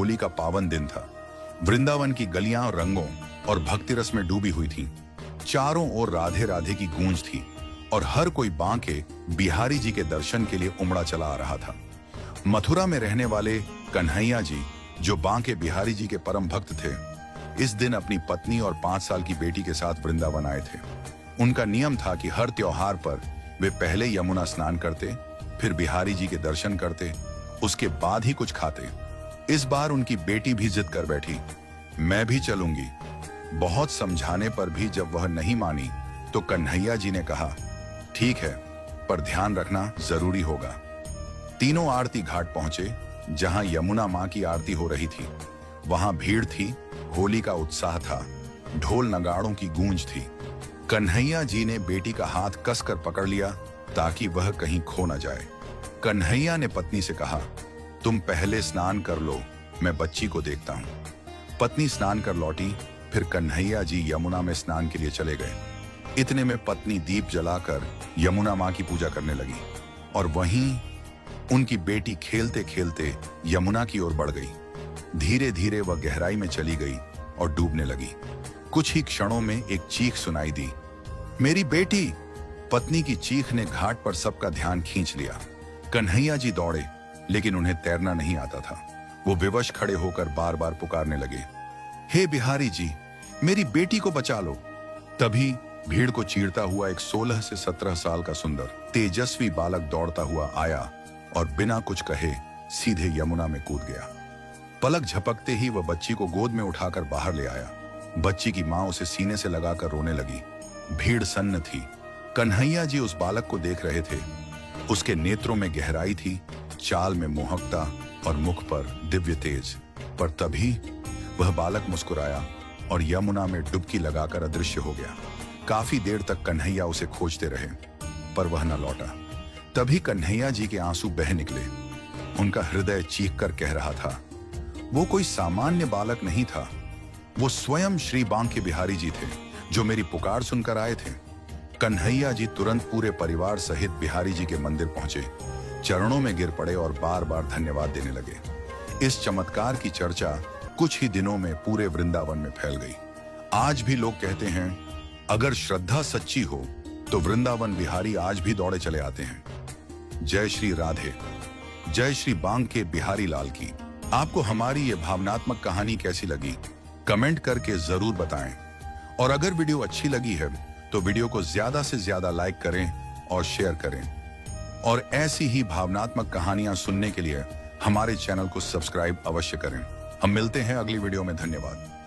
होली का पावन दिन था। वृंदावन की गलियां रंगों और भक्ति रस में डूबी हुई थीं। चारों ओर राधे राधे की गूंज थी और हर कोई बांके बिहारी जी के दर्शन के लिए उमड़ा चला आ रहा था। मथुरा में रहने वाले कन्हैया जी, जो बांके बिहारी जी के परम भक्त थे, इस दिन अपनी पत्नी और 5 साल की बेटी के साथ वृंदावन आए थे। उनका नियम था कि हर त्योहार पर वे पहले यमुना स्नान करते, फिर बिहारी जी के दर्शन करते, उसके बाद ही कुछ खाते। इस बार उनकी बेटी भी जिद कर बैठी, मैं भी चलूंगी। बहुत समझाने पर भी जब वह नहीं मानी तो कन्हैया जी ने कहा, ठीक है, पर ध्यान रखना जरूरी होगा। तीनों आरती घाट पहुंचे, जहां यमुना मां की आरती हो रही थी। वहां भीड़ थी, होली का उत्साह था, ढोल नगाड़ों की गूंज थी। कन्हैया जी ने बेटी का हाथ कसकर पकड़ लिया ताकि वह कहीं खो न जाए। कन्हैया ने पत्नी से कहा, तुम पहले स्नान कर लो, मैं बच्ची को देखता हूं। पत्नी स्नान कर लौटी, फिर कन्हैया जी यमुना में स्नान के लिए चले गए। इतने में पत्नी दीप जलाकर यमुना मां की पूजा करने लगी और वहीं उनकी बेटी खेलते खेलते यमुना की ओर बढ़ गई। धीरे धीरे वह गहराई में चली गई और डूबने लगी। कुछ ही क्षणों में एक चीख सुनाई दी, मेरी बेटी! पत्नी की चीख ने घाट पर सबका ध्यान खींच लिया। कन्हैया जी दौड़े, लेकिन उन्हें तैरना नहीं आता था। वो विवश खड़े होकर बार बार पुकारने लगे, हे बिहारी जी, मेरी बेटी को बचा लो। तभी भीड़ को चीरता हुआ एक 16 से 17 साल का सुंदर तेजस्वी बालक दौड़ता हुआ आया और बिना कुछ कहे सीधे यमुना में कूद गया। पलक झपकते ही वह बच्ची को गोद में उठाकर बाहर ले आया। बच्ची की मां उसे सीने से लगाकर रोने लगी। भीड़ सन्न थी। कन्हैया जी उस बालक को देख रहे थे। उसके नेत्रों में गहराई थी, चाल में मोहकता और मुख पर दिव्य तेज। पर तभी वह बालक मुस्कुराया और यमुना में डुबकी लगाकर अदृश्य हो गया। काफी देर तक कन्हैया उसे खोजते रहे, पर वह न लौटा। तभी कन्हैया जी के आंसू बह निकले। उनका हृदय चीखकर कह रहा था, वो कोई सामान्य बालक नहीं था, वो स्वयं श्री बांके बिहारी जी थे, जो मेरी पुकार सुनकर आए थे। कन्हैया जी तुरंत पूरे परिवार सहित बिहारी जी के मंदिर पहुंचे, चरणों में गिर पड़े और बार बार धन्यवाद देने लगे। इस चमत्कार की चर्चा कुछ ही दिनों में पूरे वृंदावन में फैल गई। आज भी लोग कहते हैं, अगर श्रद्धा सच्ची हो तो वृंदावन बिहारी आज भी दौड़े चले आते हैं। जय श्री राधे, जय श्री बांके बिहारी लाल की। आपको हमारी ये भावनात्मक कहानी कैसी लगी, कमेंट करके जरूर बताएं। और अगर वीडियो अच्छी लगी है तो वीडियो को ज्यादा से ज्यादा लाइक करें और शेयर करें। और ऐसी ही भावनात्मक कहानियां सुनने के लिए हमारे चैनल को सब्सक्राइब अवश्य करें। हम मिलते हैं अगली वीडियो में। धन्यवाद।